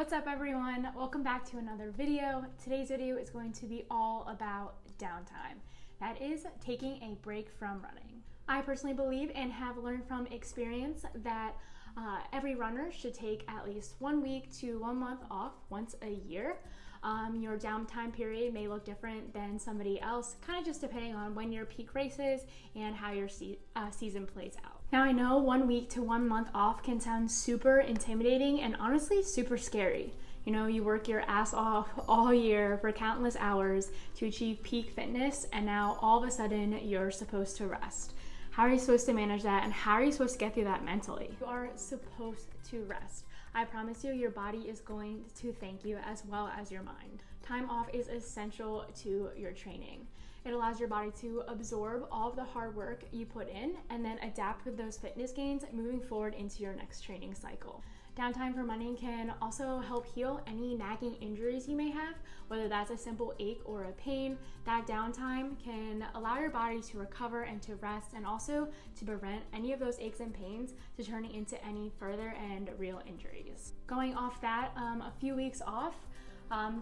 What's up everyone? Welcome back to another video. Today's video is going to be all about downtime. That is taking a break from running. I personally believe and have learned from experience that every runner should take at least 1 week to 1 month off once a year. Your downtime period may look different than somebody else, kind of just depending on when your peak race is and how your season plays out. Now I know 1 week to 1 month off can sound super intimidating and honestly super scary. You know, you work your ass off all year for countless hours to achieve peak fitness, and now all of a sudden you're supposed to rest. How are you supposed to manage that, and how are you supposed to get through that mentally? You are supposed to rest. I promise you, your body is going to thank you as well as your mind. Time off is essential to your training. It allows your body to absorb all of the hard work you put in and then adapt with those fitness gains moving forward into your next training cycle. Downtime from running can also help heal any nagging injuries you may have, whether that's a simple ache or a pain. That downtime can allow your body to recover and to rest, and also to prevent any of those aches and pains to turning into any further and real injuries. Going off that, a few weeks off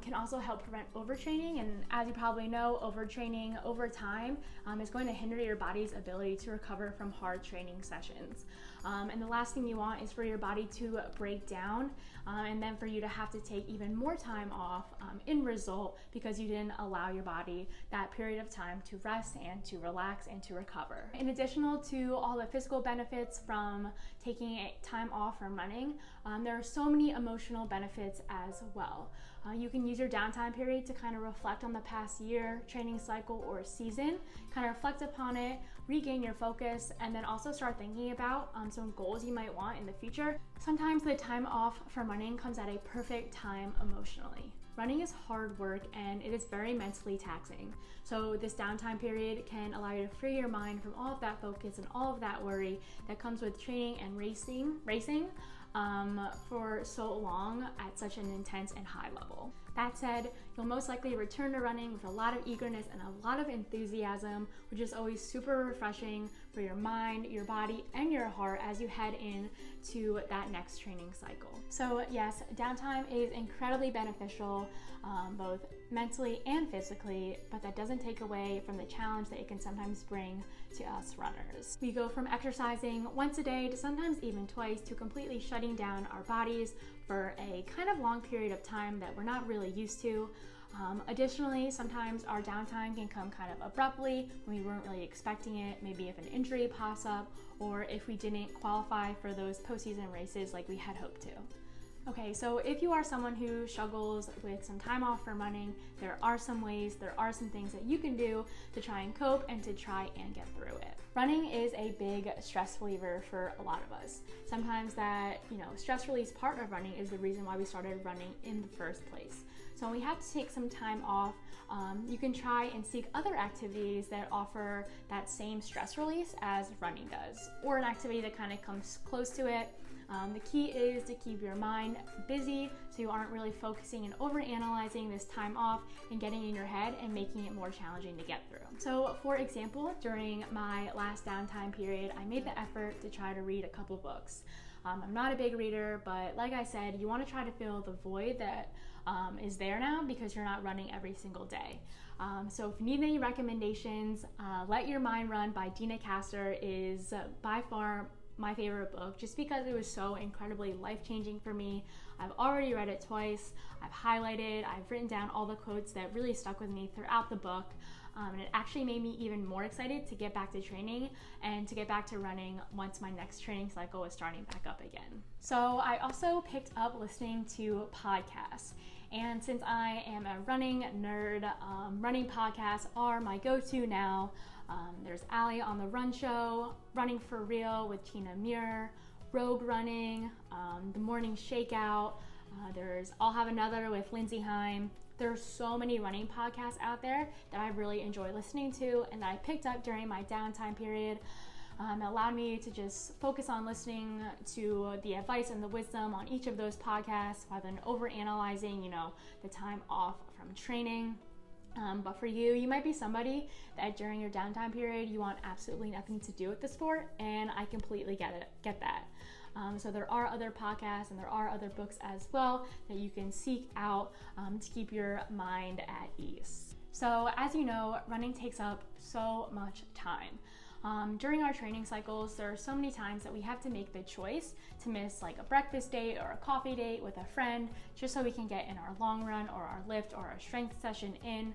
can also help prevent overtraining, and as you probably know, overtraining over time is going to hinder your body's ability to recover from hard training sessions. And the last thing you want is for your body to break down and then for you to have to take even more time off in result, because you didn't allow your body that period of time to rest and to relax and to recover. In addition to all the physical benefits from taking time off from running, there are so many emotional benefits as well. You can use your downtime period to kind of reflect on the past year, training cycle, or season, kind of reflect upon it, regain your focus, and then also start thinking about some goals you might want in the future. Sometimes the time off from running comes at a perfect time emotionally. Running is hard work and it is very mentally taxing. So this downtime period can allow you to free your mind from all of that focus and all of that worry that comes with training and racing for so long at such an intense and high level. That said, you'll most likely return to running with a lot of eagerness and a lot of enthusiasm, which is always super refreshing for your mind, your body, and your heart as you head into that next training cycle. So yes, downtime is incredibly beneficial, both mentally and physically, but that doesn't take away from the challenge that it can sometimes bring to us runners. We go from exercising once a day to sometimes even twice to completely shutting down our bodies for a kind of long period of time that we're not really used to. Additionally, sometimes our downtime can come kind of abruptly when we weren't really expecting it, maybe if an injury pops up or if we didn't qualify for those postseason races like we had hoped to. Okay, so if you are someone who struggles with some time off from running, there are some ways, there are some things that you can do to try and cope and to try and get through it. Running is a big stress reliever for a lot of us. Sometimes that, stress release part of running is the reason why we started running in the first place. So when we have to take some time off, you can try and seek other activities that offer that same stress release as running does, or an activity that kind of comes close to it. The key is to keep your mind busy so you aren't really focusing and overanalyzing this time off and getting in your head and making it more challenging to get through. So for example, during my last downtime period, I made the effort to try to read a couple books. I'm not a big reader, but like I said, you want to try to fill the void that is there now because you're not running every single day. So if you need any recommendations, Let Your Mind Run by Dina Castor is by far my favorite book, just because it was so incredibly life-changing for me. I've already read it twice, I've highlighted, I've written down all the quotes that really stuck with me throughout the book, and it actually made me even more excited to get back to training and to get back to running once my next training cycle was starting back up again. So I also picked up listening to podcasts. And since I am a running nerd, running podcasts are my go-to now. There's Allie on the Run Show, Running for Real with Tina Muir, Rogue Running, The Morning Shakeout. There's I'll Have Another with Lindsey Heim. There's so many running podcasts out there that I really enjoy listening to and that I picked up during my downtime period. It allowed me to just focus on listening to the advice and the wisdom on each of those podcasts rather than overanalyzing, the time off from training. But for you, you might be somebody that during your downtime period, you want absolutely nothing to do with the sport, and I completely get that. So there are other podcasts and there are other books as well that you can seek out to keep your mind at ease. So as you know, running takes up so much time. During our training cycles, there are so many times that we have to make the choice to miss like a breakfast date or a coffee date with a friend just so we can get in our long run or our lift or our strength session in.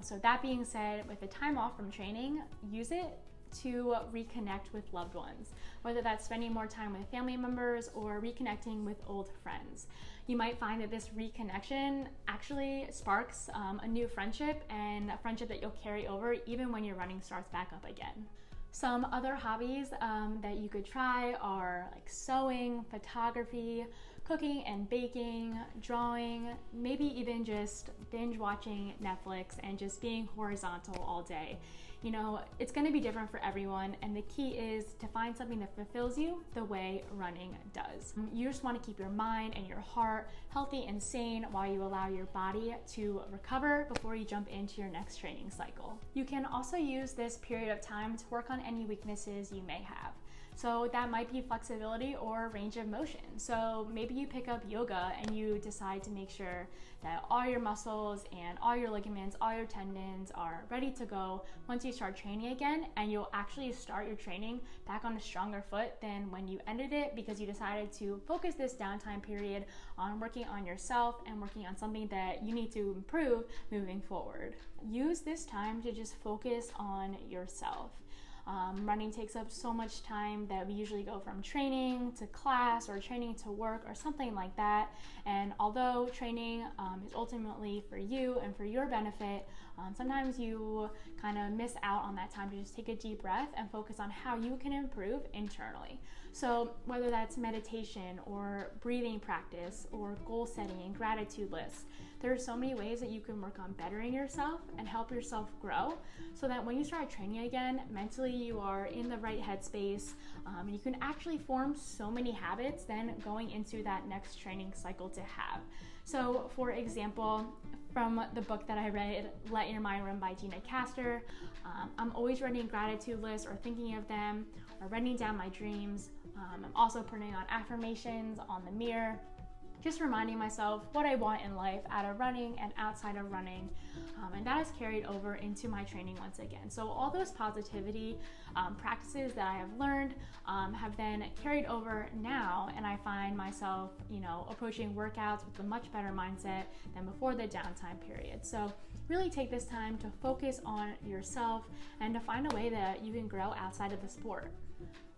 So that being said, with the time off from training, use it to reconnect with loved ones, whether that's spending more time with family members or reconnecting with old friends. You might find that this reconnection actually sparks a new friendship, and a friendship that you'll carry over even when your running starts back up again. Some other hobbies that you could try are like sewing, photography, cooking and baking, drawing, maybe even just binge watching Netflix and just being horizontal all day. You know, it's going to be different for everyone, and the key is to find something that fulfills you the way running does. You just want to keep your mind and your heart healthy and sane while you allow your body to recover before you jump into your next training cycle. You can also use this period of time to work on any weaknesses you may have. So that might be flexibility or range of motion. So maybe you pick up yoga and you decide to make sure that all your muscles and all your ligaments, all your tendons are ready to go once you start training again, and you'll actually start your training back on a stronger foot than when you ended it, because you decided to focus this downtime period on working on yourself and working on something that you need to improve moving forward. Use this time to just focus on yourself. Running takes up so much time that we usually go from training to class or training to work or something like that. And although training is ultimately for you and for your benefit, sometimes you kind of miss out on that time to just take a deep breath and focus on how you can improve internally. So whether that's meditation or breathing practice or goal setting and gratitude lists, there are so many ways that you can work on bettering yourself and help yourself grow, so that when you start training again, mentally you are in the right headspace. You can actually form so many habits then going into that next training cycle to have. So for example, from the book that I read, Let Your Mind Run by Gina Castor, I'm always writing gratitude lists or thinking of them or writing down my dreams. I'm also putting on affirmations on the mirror, just reminding myself what I want in life out of running and outside of running. And that has carried over into my training once again. So all those positivity practices that I have learned have then carried over now, and I find myself, approaching workouts with a much better mindset than before the downtime period. So really take this time to focus on yourself and to find a way that you can grow outside of the sport.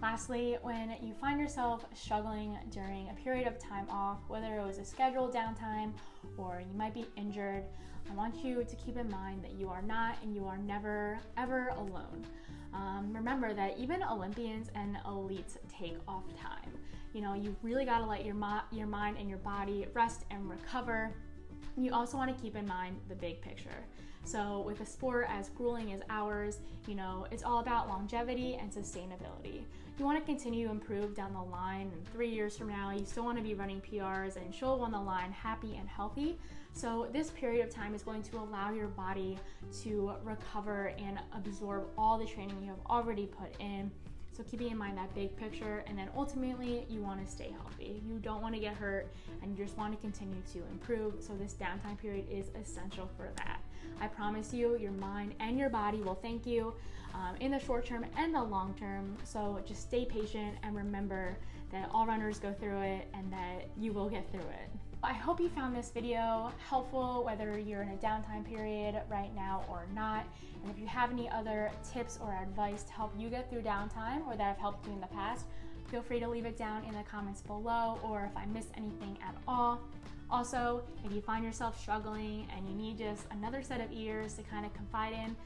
Lastly, when you find yourself struggling during a period of time off, whether it was a scheduled downtime or you might be injured, I want you to keep in mind that you are not and you are never, ever alone. Remember that even Olympians and elites take off time. You really got to let your mind and your body rest and recover. You also want to keep in mind the big picture. So with a sport as grueling as ours, it's all about longevity and sustainability. You want to continue to improve down the line, and 3 years from now, you still want to be running PRs and show on the line happy and healthy. So this period of time is going to allow your body to recover and absorb all the training you have already put in. So keeping in mind that big picture, and then ultimately you want to stay healthy. You don't want to get hurt, and you just want to continue to improve. So this downtime period is essential for that. I promise you, your mind and your body will thank you in the short term and the long term. So just stay patient and remember that all runners go through it and that you will get through it. I hope you found this video helpful, whether you're in a downtime period right now or not. And if you have any other tips or advice to help you get through downtime or that have helped you in the past, feel free to leave it down in the comments below, or if I missed anything at all. Also, if you find yourself struggling and you need just another set of ears to kind of confide in,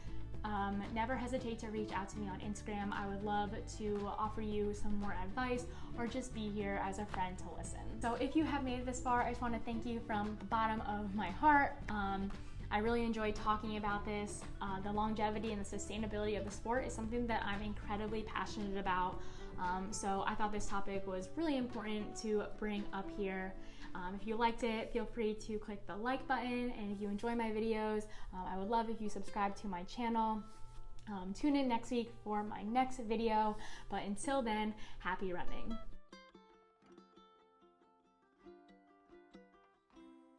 never hesitate to reach out to me on Instagram. I would love to offer you some more advice or just be here as a friend to listen. So if you have made it this far, I just want to thank you from the bottom of my heart. I really enjoyed talking about this. The longevity and the sustainability of the sport is something that I'm incredibly passionate about. So I thought this topic was really important to bring up here. If you liked it, feel free to click the like button, and if you enjoy my videos, I would love if you subscribe to my channel. Tune in next week for my next video, but until then, happy running.